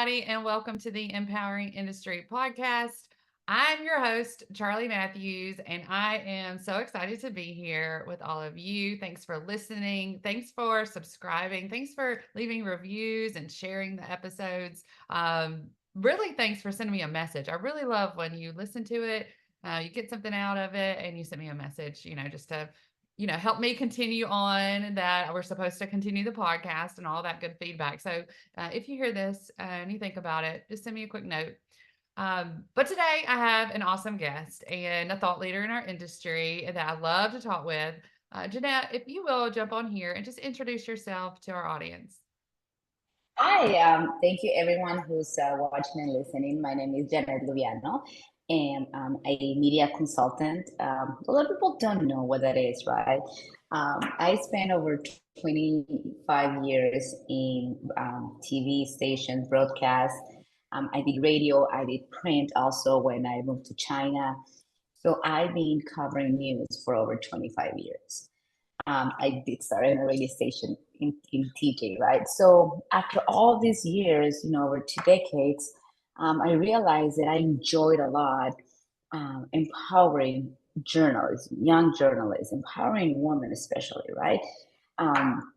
everybody, and welcome to the Empowering Industry podcast. I'm your host, Charlie Matthews, and I am so excited to be here with all of you. Thanks for listening. Thanks for subscribing. Thanks for leaving reviews and sharing the episodes. Really, thanks for sending me a message. I really love when you listen to it, you get something out of it, and you send me a message, just to help me continue on that we're supposed to continue the podcast and all that good feedback. So if you hear this and you think about it, just send me a quick note. But today I have an awesome guest and a thought leader in our industry that I love to talk with. Janette, if you will jump on here and just introduce yourself to our audience. Hi, thank you everyone who's watching and listening. My name is Janette Luviano, and I'm a media consultant. A lot of people don't know what that is, right? I spent over 25 years in TV stations, broadcast. I did radio, I did print also when I moved to China. So I've been covering news for over 25 years. I did start in a radio station in TJ, right? So after all these years, over 2 decades, I realized that I enjoyed a lot empowering journalists, young journalists, empowering women especially, right? Um,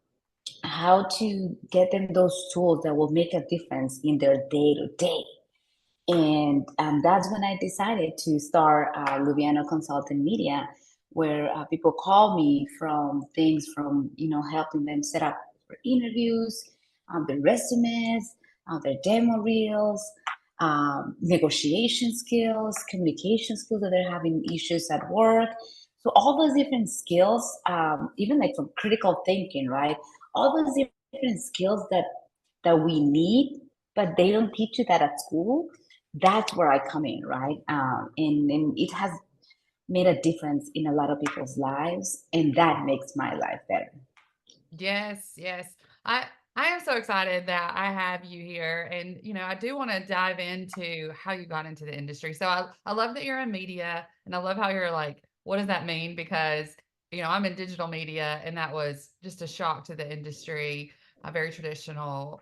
how to get them those tools that will make a difference in their day to day. And that's when I decided to start Luviano Consulting Media, where people call me from things from, helping them set up for interviews, their resumes, their demo reels, negotiation skills, communication skills that they're having issues at work. So all those different skills, even like from critical thinking, right? All those different skills that we need, but they don't teach you that at school. That's where I come in, right? And it has made a difference in a lot of people's lives, and that makes my life better. Yes, yes. I I am so excited that I have you here, and I do want to dive into how you got into the industry. So I love that you're in media, and I love how you're like, what does that mean? Because I'm in digital media, and that was just a shock to the industry. A very traditional,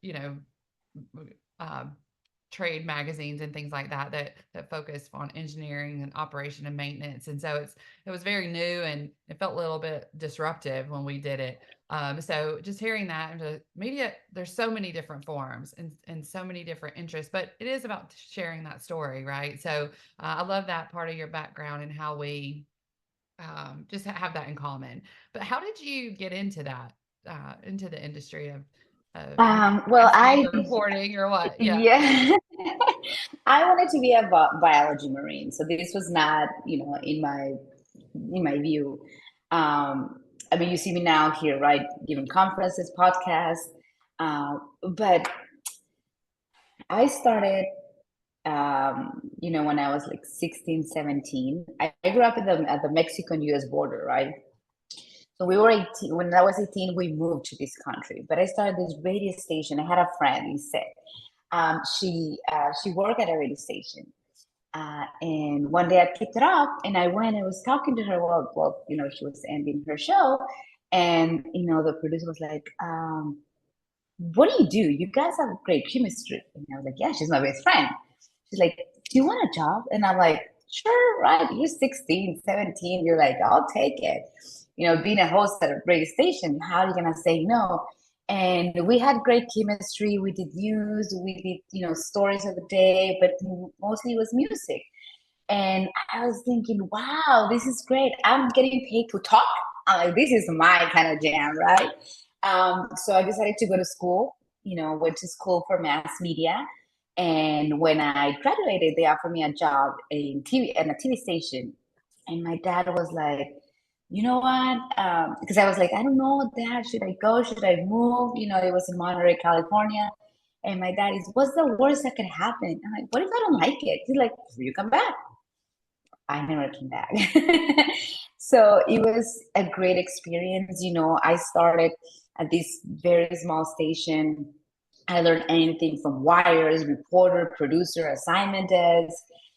you know, um, trade magazines and things like that focus on engineering and operation and maintenance. And so it was very new and it felt a little bit disruptive when we did it. So just hearing that and the media, there's so many different forms and so many different interests, but it is about sharing that story, right? So I love that part of your background and how we just have that in common. But how did you get into that, into the industry of Well, broadcasting or reporting or what? Yeah. yeah, I wanted to be a biology marine, so this was not, in my view. I mean, you see me now here, right, giving conferences, podcasts, but I started, when I was like 16, 17. I grew up at the Mexican-US border, right? So we were 18. When I was 18, we moved to this country. But I started this radio station. I had a friend, he said. She worked at a radio station. And one day I picked it up and I went and was talking to her. Well, she was ending her show. And, the producer was like, what do you do? You guys have great chemistry. And I was like, yeah, she's my best friend. She's like, do you want a job? And I'm like, sure, right. You're 16, 17. You're like, I'll take it. Being a host at a radio station, how are you going to say no? And we had great chemistry. We did news, we did, stories of the day, but mostly it was music. And I was thinking, wow, this is great. I'm getting paid to talk. I'm like, this is my kind of jam, right? So I decided to go to school, went to school for mass media. And when I graduated, they offered me a job in TV at a TV station. And my dad was like, you know what? Because I was like, I don't know, Dad, should I go? Should I move? It was in Monterey, California. And my dad is, what's the worst that could happen? I'm like, what if I don't like it? He's like, you come back. I never came back. So it was a great experience. I started at this very small station. I learned anything from wires, reporter, producer, assignment desk.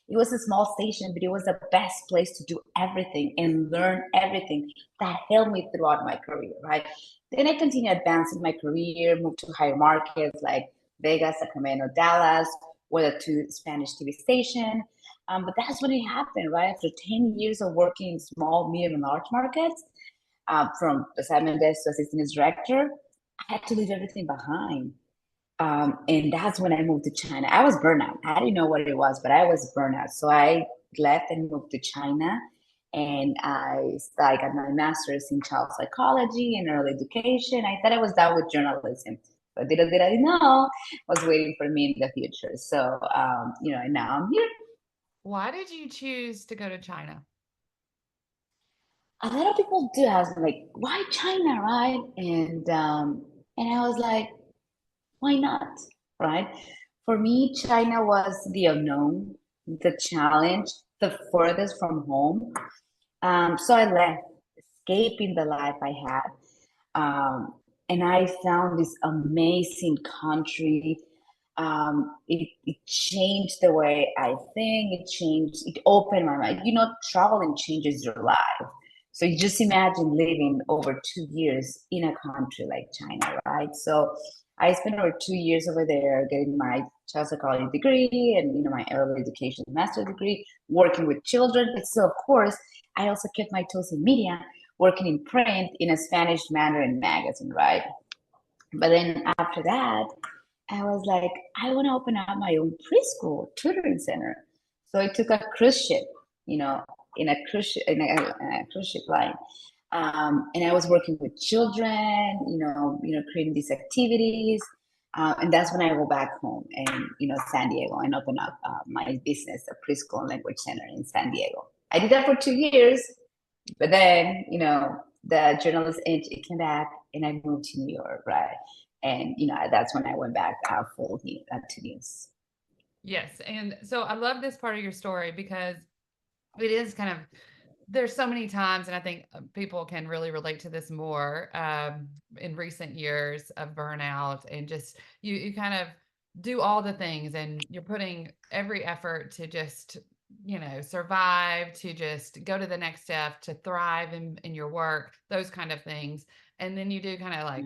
It was a small station, but it was the best place to do everything and learn everything that helped me throughout my career, right? Then I continued advancing my career, moved to higher markets like Vegas, Sacramento, Dallas were the two Spanish TV stations. But that's when it happened, right? After 10 years of working in small, medium, and large markets, from assignment desk to assistant director, I had to leave everything behind. And that's when I moved to China. I was burnout. I didn't know what it was, but I was burnout. So I left and moved to China. And I got my master's in child psychology and early education. I thought I was done with journalism. But little did I know was waiting for me in the future. So, and now I'm here. Why did you choose to go to China? A lot of people do ask me, like, why China, right? And I was like, why not? Right? For me, China was the unknown, the challenge, the furthest from home. So I left, escaping the life I had. And I found this amazing country. It changed the way I think. It opened my mind. Traveling changes your life. So you just imagine living over 2 years in a country like China, right? So I spent over 2 years over there getting my child psychology degree and my early education master degree, working with children. But still, of course, I also kept my toes in media, working in print in a Spanish Mandarin magazine, right? But then after that, I was like, I want to open up my own preschool tutoring center. So I took a cruise ship, in a cruise ship line. And I was working with children, creating these activities. And that's when I go back home and, San Diego, and open up my business, a preschool and language center in San Diego. I did that for 2 years, but then, the journalist it came back and I moved to New York, right? And, that's when I went back full to news. Yes. And so I love this part of your story because it is kind of, there's so many times, and I think people can really relate to this more in recent years of burnout, and just you kind of do all the things and you're putting every effort to just, survive, to just go to the next step, to thrive in your work, those kind of things. And then you do kind of like,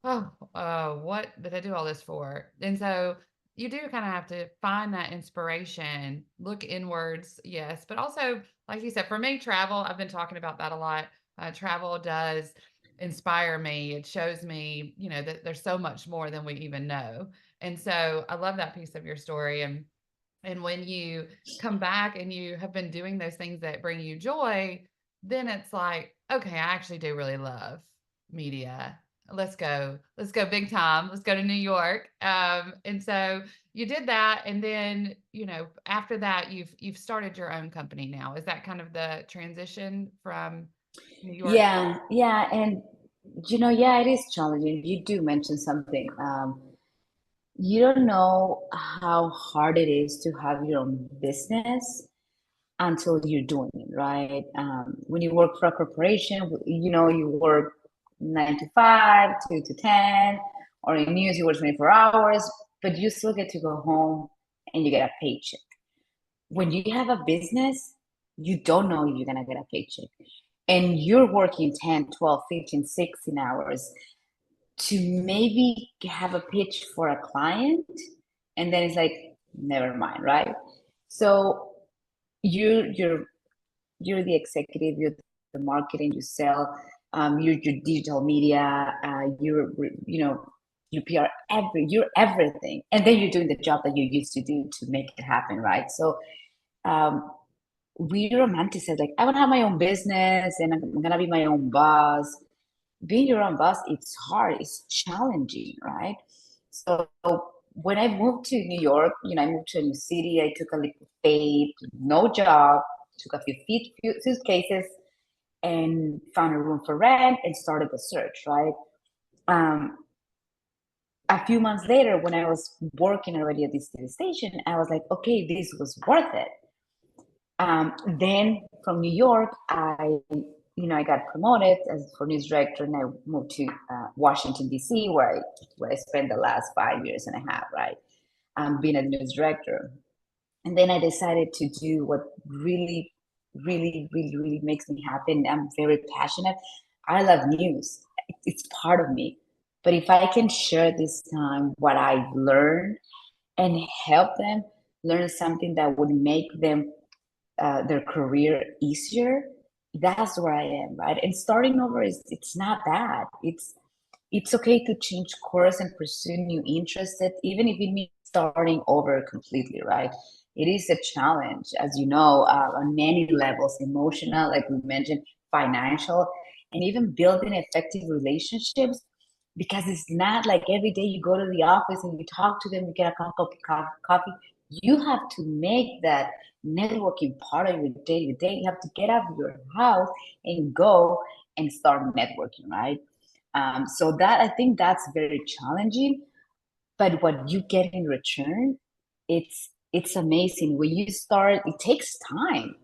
oh, what did I do all this for? And so you do kind of have to find that inspiration, look inwards, yes, but also, like you said, for me, travel, I've been talking about that a lot. Travel does inspire me. It shows me, that there's so much more than we even know. And so I love that piece of your story. And when you come back and you have been doing those things that bring you joy, then it's like, okay, I actually do really love media. Let's go big time. Let's go to New York. And so you did that, and then after that, you've started your own company now. Is that kind of the transition from New York? Yeah, and yeah, it is challenging. You do mention something. You don't know how hard it is to have your own business until you're doing it, right? When you work for a corporation, you work 9 to 5, 2 to 10, or in news, you work 24 hours, but you still get to go home and you get a paycheck. When you have a business, you don't know if you're going to get a paycheck. And you're working 10, 12, 15, 16 hours to maybe have a pitch for a client. And then it's like, never mind, right? So you're the executive, you're the marketing, you sell, you're your digital media, you PR, you're everything, and then you're doing the job that you used to do to make it happen, right? So we romanticize, like, I want to have my own business and I'm gonna be my own boss. Being your own boss, it's hard, it's challenging, right? So when I moved to New York, I moved to a new city. I took a leap of faith, no job, took a few suitcases, and found a room for rent and started the search, right? A few months later, when I was working already at this TV station, I was like, okay, this was worth it. Then from New York, I got promoted as for news director, and I moved to Washington D.C., where I spent the last 5 years and a half, right, being a news director. And then I decided to do what really, really, really, really makes me happy. And I'm very passionate. I love news. It's part of me. But if I can share this time what I've learned and help them learn something that would make them their career easier, that's where I am, right? And starting over is it's not bad. It's okay to change course and pursue new interests, even if it means starting over completely, right? It is a challenge, as you know, on many levels, emotional, like we mentioned, financial, and even building effective relationships. Because it's not like every day you go to the office and you talk to them, you get a cup of coffee. You have to make that networking part of your day to day. You have to get out of your house and go and start networking, right? So that I think that's very challenging, but what you get in return, it's amazing. When you start, it takes time.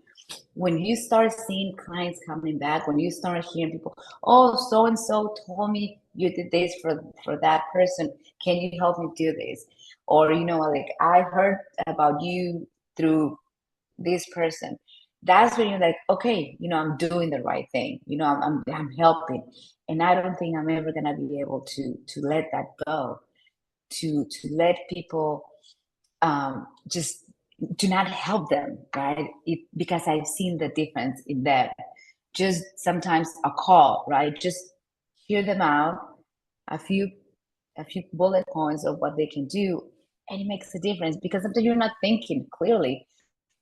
When you start seeing clients coming back, when you start hearing people, oh, so and so told me you did this for that person. Can you help me do this? Or like I heard about you through this person. That's when you're like, okay, I'm doing the right thing. I'm helping, and I don't think I'm ever gonna be able to let that go. To let people just do not help them, right? Because I've seen the difference in that. Just sometimes a call, right? Just hear them out, a few bullet points of what they can do, and it makes a difference because sometimes you're not thinking clearly.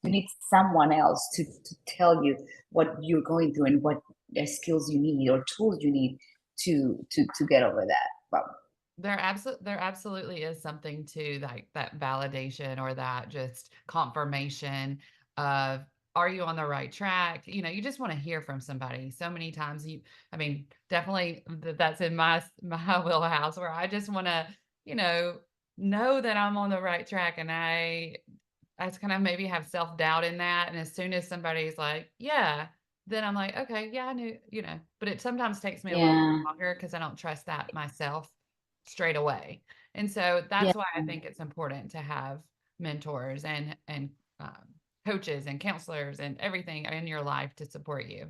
You need someone else to tell you what you're going through and what skills you need or tools you need to get over that. But There absolutely is something to like that validation or that just confirmation of, are you on the right track? You just want to hear from somebody. So many times I mean, definitely that's in my wheelhouse where I just want to, you know that I'm on the right track, and I just kind of maybe have self-doubt in that. And as soon as somebody's like, yeah, then I'm like, okay, yeah, I knew, but it sometimes takes me a little yeah, longer because I don't trust that myself straight away. And so yeah. that's why I think it's important to have mentors and coaches and counselors and everything in your life to support you.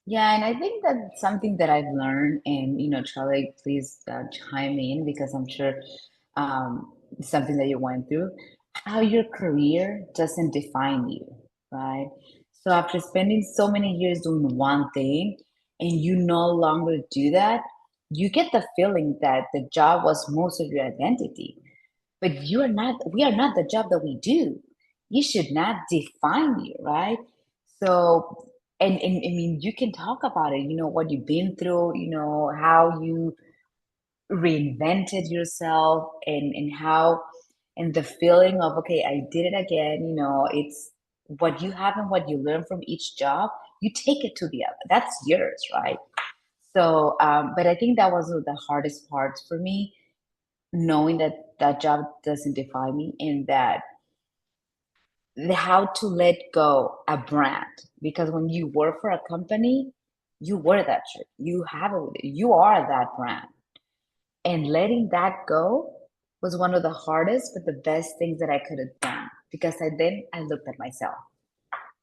Yeah, and I think that's something that I've learned, and Charlie, please chime in because I'm sure it's something that you went through. How your career doesn't define you, right? So after spending so many years doing one thing, and you no longer do that, you get the feeling that the job was most of your identity. But you are not. We are not the job that we do. You should not define you, right? So, and I mean, you can talk about it. What you've been through. How you reinvented yourself, and how, and the feeling of, okay, I did it again. It's what you have and what you learn from each job. You take it to the other. That's yours, right? So, but I think that was the hardest part for me, knowing that that job doesn't define me, and that how to let go a brand, because when you work for a company, you wear that shirt, you have it with you, you are that brand, and letting that go was one of the hardest but the best things that I could have done, because I looked at myself.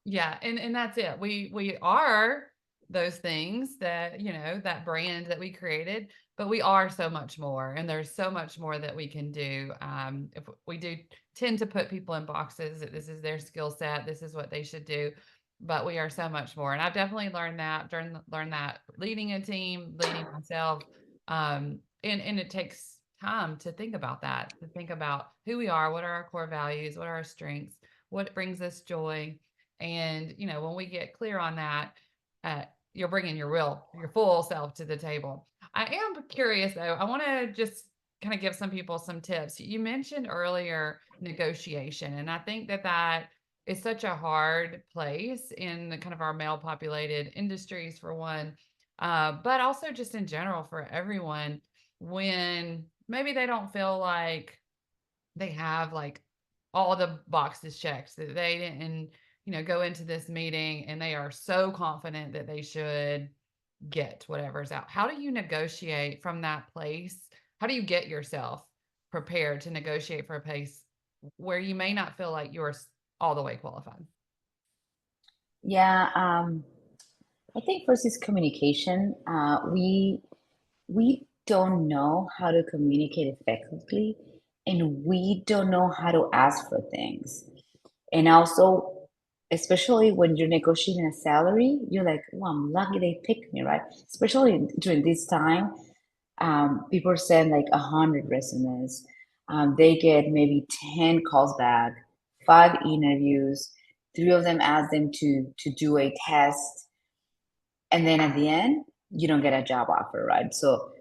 Yeah, and that's it. We are those things that, that brand that we created, but we are so much more, and there's so much more that we can do. If we do tend to put people in boxes that this is their skill set, this is what they should do, but we are so much more. And I've definitely learned that leading a team, leading myself, and it takes time to think about that, to think about who we are, what are our core values, what are our strengths, what brings us joy. And, when we get clear on that, you're bringing your full self to the table. I am curious though. I want to just kind of give some people some tips. You mentioned earlier negotiation, and I think that is such a hard place in the kind of our male populated industries for one, but also just in general for everyone when maybe they don't feel like they have like all the boxes checked, that they didn't, go into this meeting and they are so confident that they should get whatever's out. How do you negotiate from that place? How do you get yourself prepared to negotiate for a place where you may not feel like you're all the way qualified? Yeah, I think first is communication. We don't know how to communicate effectively, and we don't know how to ask for things. And also, especially when you're negotiating a salary, you're like, "Oh, I'm lucky they picked me," right? Especially during this time, people send like 100 resumes. They get maybe 10 calls back, 5 interviews. 3 of them ask them to do a test, and then at the end, you don't get a job offer, right? So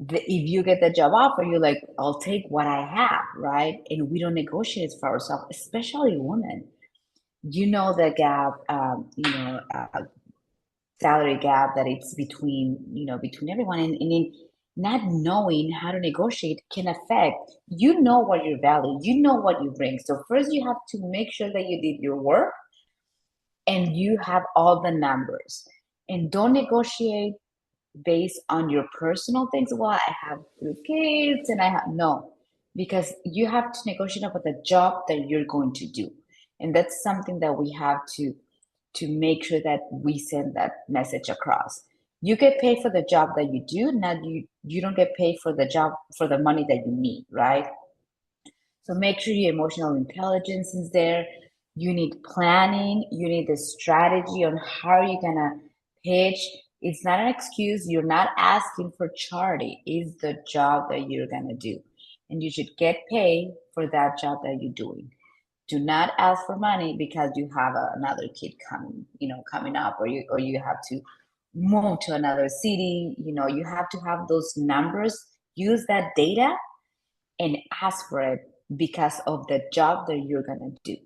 if you get the job offer, you're like, I'll take what I have, right? And we don't negotiate for ourselves, especially women. You know the gap, salary gap that it's between, between everyone, and in not knowing how to negotiate can affect. You know what your value, you know what you bring. So first, you have to make sure that you did your work and you have all the numbers, and don't negotiate based on your personal things. Well, I have 3 kids and I have no, because you have to negotiate about the job that you're going to do. And that's something that we have to make sure that we send that message across. You get paid for the job that you do, not you don't get paid for the job for the money that you need, right? So make sure your emotional intelligence is there. You need planning. You need the strategy on how you're gonna pitch. It's not an excuse. You're not asking for charity. It's the job that you're gonna do, and you should get paid for that job that you're doing. Do not ask for money because you have another kid coming, coming up, or you have to move to another city. You have to have those numbers. Use that data and ask for it because of the job that you're gonna do.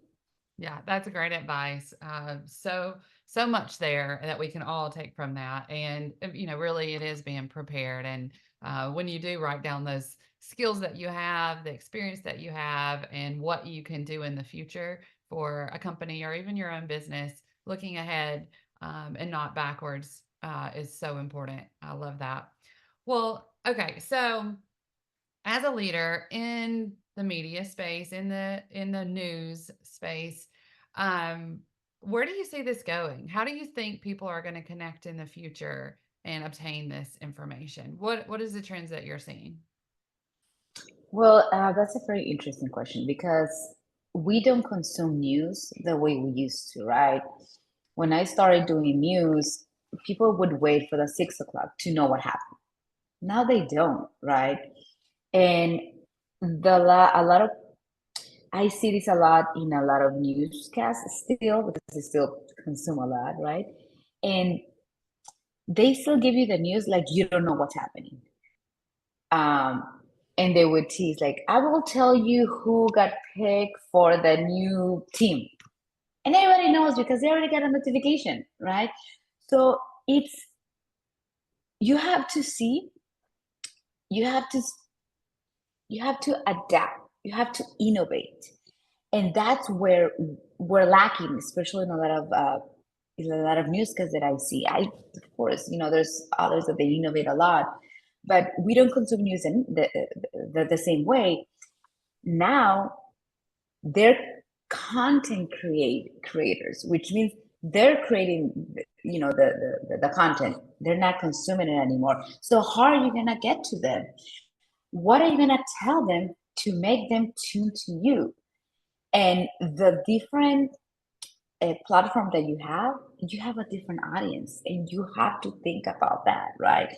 Yeah, that's a great advice. So much there that we can all take from that, and really, it is being prepared. And when you do write down those skills that you have, the experience that you have, and what you can do in the future for a company or even your own business, looking ahead and not backwards is so important. I love that. Well, okay, so as a leader in the media space, in the news space, um, where do you see this going? How do you think people are going to connect in the future and obtain this information? What is the trends that you're seeing? Well, that's a very interesting question because we don't consume news the way we used to, right? When I started doing news, people would wait for the 6 o'clock to know what happened. Now they don't, right? And a lot of I see this a lot in a lot of newscasts still because they still consume a lot, right? And they still give you the news like you don't know what's happening. Um, and they would tease like, "I will tell you who got picked for the new team," and everybody knows because they already got a notification, right? So it's you have to see, you have to you have to adapt, you have to innovate, and that's where we're lacking, especially in a lot of newscasts that I see. Of course, there's others that they innovate a lot, but we don't consume news in the same way. Now they're content creators, which means they're creating, the content. They're not consuming it anymore. So how are you gonna get to them? What are you gonna tell them to make them tune to you? And the different platform that you have a different audience, and you have to think about that, right?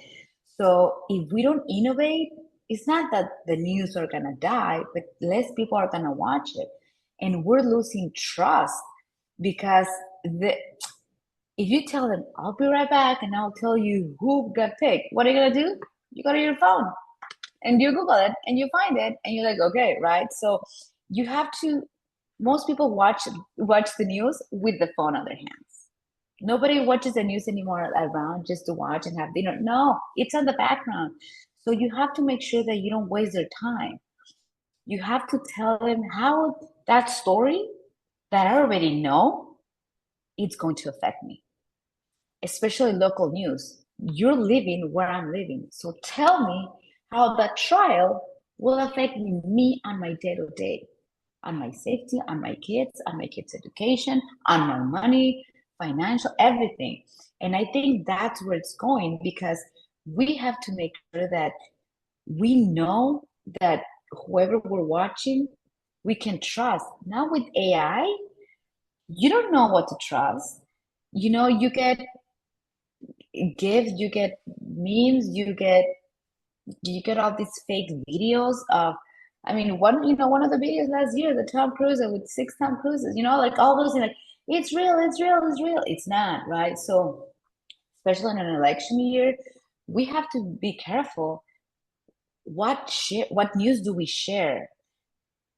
So if we don't innovate, it's not that the news are gonna die, but less people are gonna watch it, and we're losing trust because the if you tell them, "I'll be right back and I'll tell you who got picked," what are you gonna do? You go to your phone and you Google it and you find it and you're like, okay, right? So you have to. Most people watch the news with the phone on their hands. Nobody watches the news anymore around just to watch and have dinner. No, it's on the background. So you have to make sure that you don't waste their time. You have to tell them how that story that I already know it's going to affect me, especially local news. You're living where I'm living. So tell me how that trial will affect me on my day to day, on my safety, on my kids' education, on my money, financial, everything. And I think that's where it's going because we have to make sure that we know that whoever we're watching, we can trust. Now with AI, you don't know what to trust. You get gifts, you get memes, you get all these fake videos of, I mean, one of the videos last year, the Tom Cruise with 6 Tom Cruises, like all those things, like it's real, it's real, it's real. It's not, right? So especially in an election year, we have to be careful. What news do we share?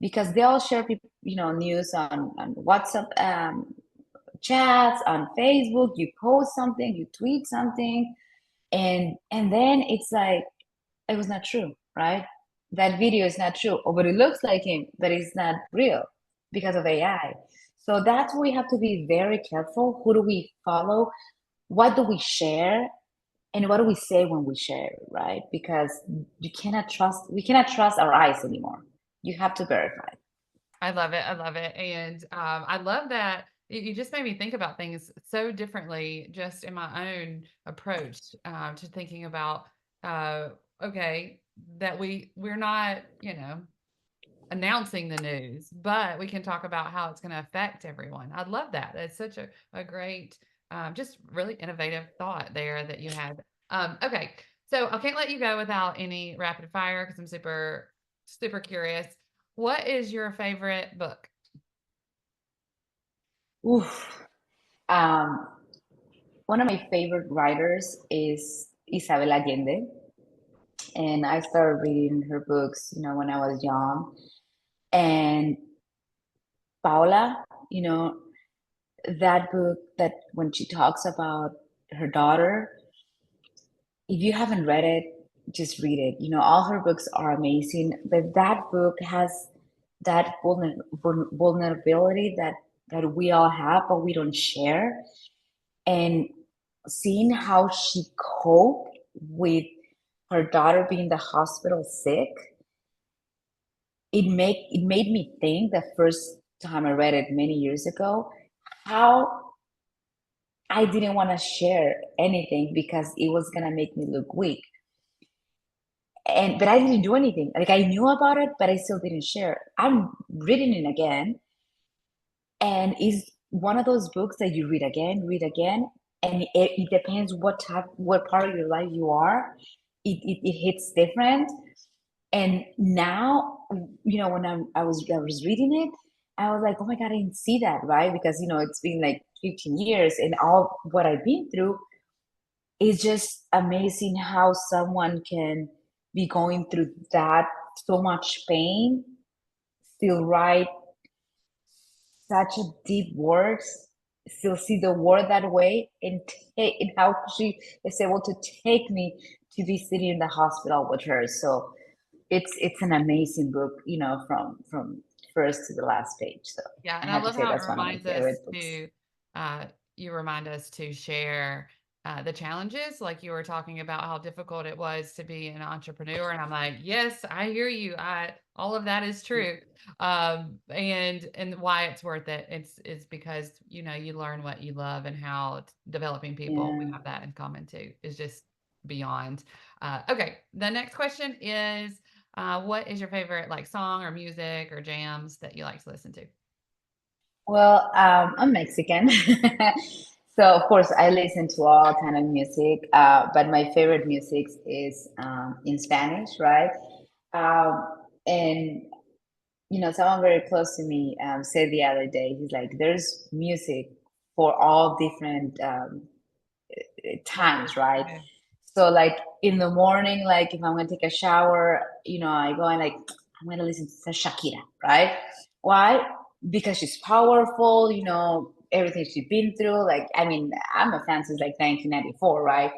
Because they all share people, news on WhatsApp, chats, on Facebook. You post something, you tweet something, and then it's like it was not true, right? That video is not true, or but it looks like him, but it's not real because of AI. So that's where we have to be very careful. Who do we follow? What do we share? And what do we say when we share, right? Because we cannot trust our eyes anymore. You have to verify. I love it. I love it. And I love that you just made me think about things so differently just in my own approach to thinking about, uh, okay, that we're not, announcing the news, but we can talk about how it's going to affect everyone. I love that. That's such a great, just really innovative thought there that you had. Okay. So I can't let you go without any rapid fire because I'm super, super curious. What is your favorite book? Oof. Um, One of my favorite writers is Isabel Allende, and I started reading her books, when I was young. And Paula, that book, that when she talks about her daughter, if you haven't read it, just read it. All her books are amazing, but that book has that vulnerability that we all have, but we don't share. And seeing how she coped with her daughter being in the hospital sick, it made me think the first time I read it many years ago, how I didn't want to share anything because it was gonna make me look weak. But I didn't do anything. Like, I knew about it, but I still didn't share. I'm reading it again, and it's one of those books that you read again, and it depends what part of your life you are. It hits different. And now, when I was reading it, I was like, oh my God, I didn't see that, right? Because, it's been like 15 years, and all what I've been through is just amazing how someone can be going through that, so much pain, still write such a deep words, still see the world that way, and how she is able to take me to be sitting in the hospital with her. So it's an amazing book, from first to the last page. So Yeah, I and I have to love say how it that's one of my reminds us favorite books. to you remind us to share the challenges, like you were talking about how difficult it was to be an entrepreneur, and I'm like, yes, I hear you. I all of that is true, and why it's worth it. It's because you learn what you love and how developing people we Yeah. have that in common too is just beyond. Okay, the next question is. What is your favorite like song or music or jams that you like to listen to? Well, I'm Mexican, so of course I listen to all kind of music. But my favorite music is in Spanish, right? And someone very close to me said the other day, he's like, "There's music for all different times, right?" Okay. So like in the morning, like if I'm gonna take a shower, I go and like I'm gonna listen to Shakira, right? Why? Because she's powerful, everything she's been through. Like, I mean, I'm a fan since like 1994, right?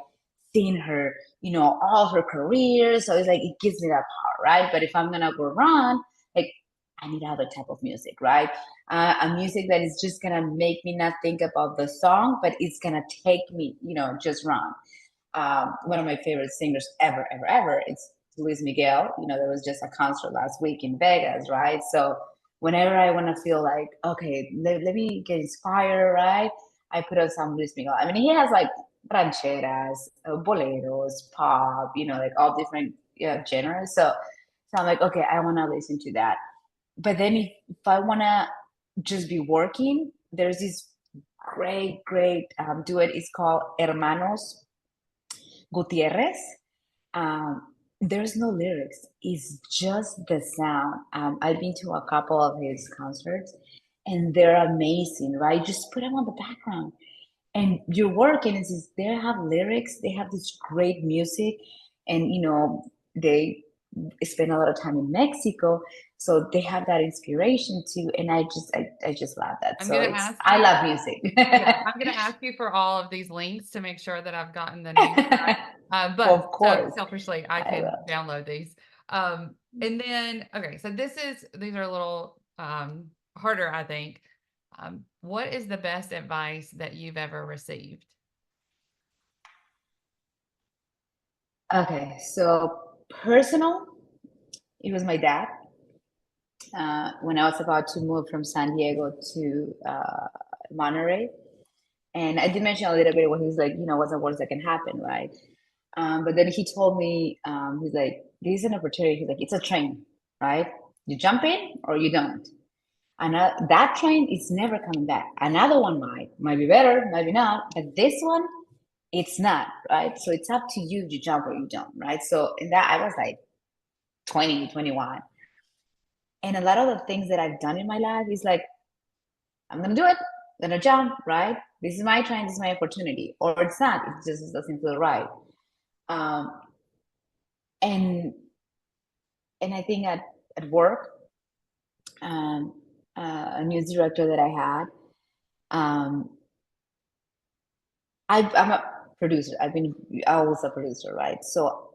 Seeing her, all her career. So it's like it gives me that power, right? But if I'm gonna go run, like I need other type of music, right? A music that is just gonna make me not think about the song, but it's gonna take me, just run. One of my favorite singers ever, ever, ever. It's Luis Miguel. There was just a concert last week in Vegas, right? So whenever I want to feel like, okay, let me get inspired, right? I put on some Luis Miguel. I mean, he has like rancheras, boleros, pop, like all different genre. So I'm like, okay, I want to listen to that. But then if I want to just be working, there's this great duet. It's called Hermanos Gutierrez. There's no lyrics. It's just the sound. I've been to a couple of his concerts, and they're amazing, right? Just put them on the background, and you're working. And since they have lyrics, they have this great music, and they spend a lot of time in Mexico, so they have that inspiration too. And I just love that. I'm So gonna ask I you. love music. Yeah, I'm gonna ask you for all of these links to make sure that I've gotten the names right. But Of so course, selfishly, I I can will. download these. And then okay, so these are a little harder, I think. What is the best advice that you've ever received? Okay, so personal, it was my dad. When I was about to move from San Diego to Monterey. And I did mention a little bit when he was like, what's the worst that can happen, right? But then he told me, he's like, this is an opportunity. He's like, it's a train, right? You jump in or you don't. And that train is never coming back. Another one might be better, maybe not. But this one, it's not, right? So it's up to you to jump or you don't, right? So in that, I was like 20, 21. And a lot of the things that I've done in my life is like, I'm going to do it. I'm going to jump, right? This is my train. This is my opportunity. Or it's not. It just doesn't feel right. Um, and I think at work, um, a news director that I had, um, I'm a producer. I was a producer, right? So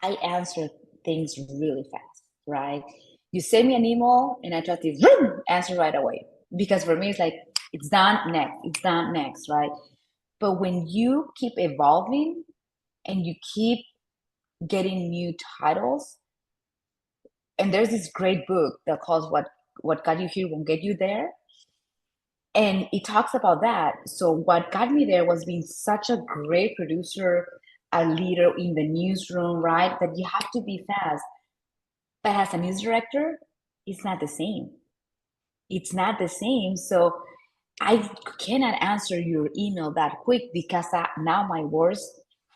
I answer things really fast, right? You send me an email and I try to answer right away. Because for me, it's like, it's done next, it's done next, right? But when you keep evolving and you keep getting new titles, and there's this great book that calls What Got You Here Won't Get You There. And it talks about that. So what got me there was being such a great producer, a leader in the newsroom, right? That you have to be fast. But as a news director, it's not the same. It's not the same. So I cannot answer your email that quick because now my words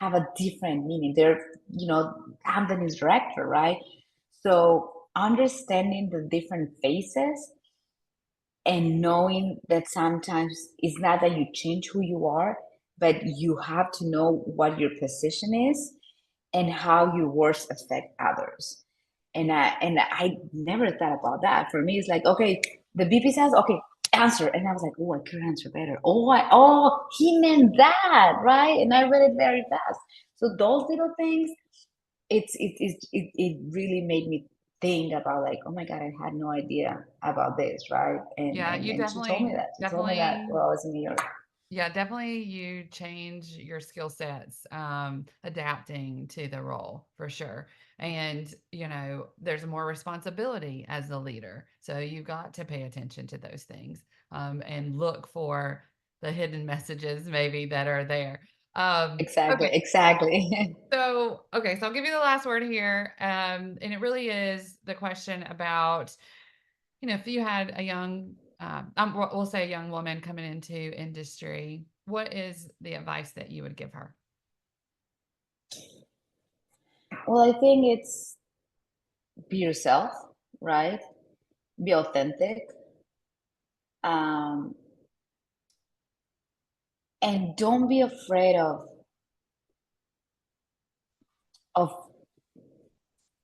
have a different meaning. I'm the news director, right? So understanding the different phases and knowing that sometimes it's not that you change who you are, but you have to know what your position is and how your words affect others. And I never thought about that. For me, it's like, okay, the BP says, okay, answer. And I was like, oh, I could answer better. Oh, he meant that, right? And I read it very fast. So those little things, it really made me think about like, oh my God, I had no idea about this, right? And Yeah, and, you and she told me definitely, that. She told me that definitely while I was in New York. Yeah, definitely you change your skill sets, adapting to the role for sure. And, there's more responsibility as the leader. So you've got to pay attention to those things, and look for the hidden messages maybe that are there. Exactly, Okay. exactly. So I'll give you the last word here. And it really is the question about, if you had a young, we'll say a young woman coming into industry, what is the advice that you would give her? Well, I think it's be yourself, right? Be authentic. Um, and don't be afraid of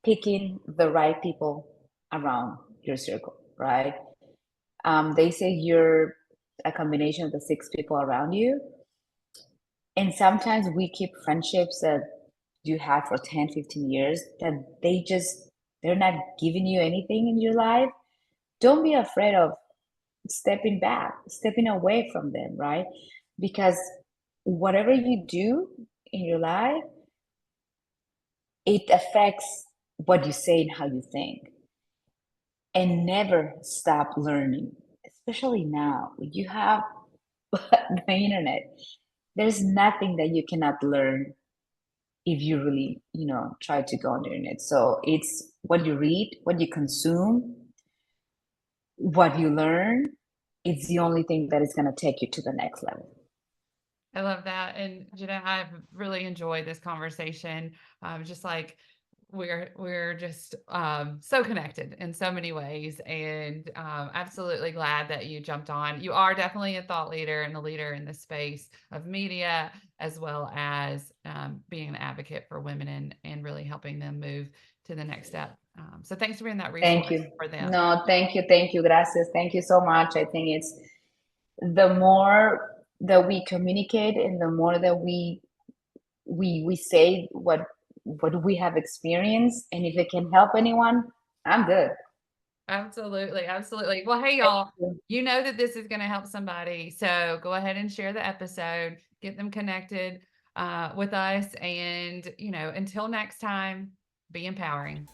picking the right people around your circle, right? They say you're a combination of the six people around you. And sometimes we keep friendships that you have for 10, 15 years that they're not giving you anything in your life. Don't be afraid of stepping back, stepping away from them, right? Because whatever you do in your life, it affects what you say and how you think. And never stop learning, especially now. You have the internet. There's nothing that you cannot learn if you really, try to go on the internet. So it's what you read, what you consume, what you learn. It's the only thing that is going to take you to the next level. I love that. And Jeanette, I've really enjoyed this conversation. Just like we're just so connected in so many ways, and absolutely glad that you jumped on. You are definitely a thought leader and a leader in the space of media, as well as being an advocate for women and really helping them move to the next step. So thanks for being that Thank resource you. for them. No, thank you, gracias. Thank you so much. I think it's the more that we communicate and the more that we say what we have experienced, and if it can help anyone, I'm good. Absolutely, absolutely. Well, hey, Thank y'all, you. you know that this is going to help somebody. So go ahead and share the episode, get them connected with us. And, until next time, be empowering.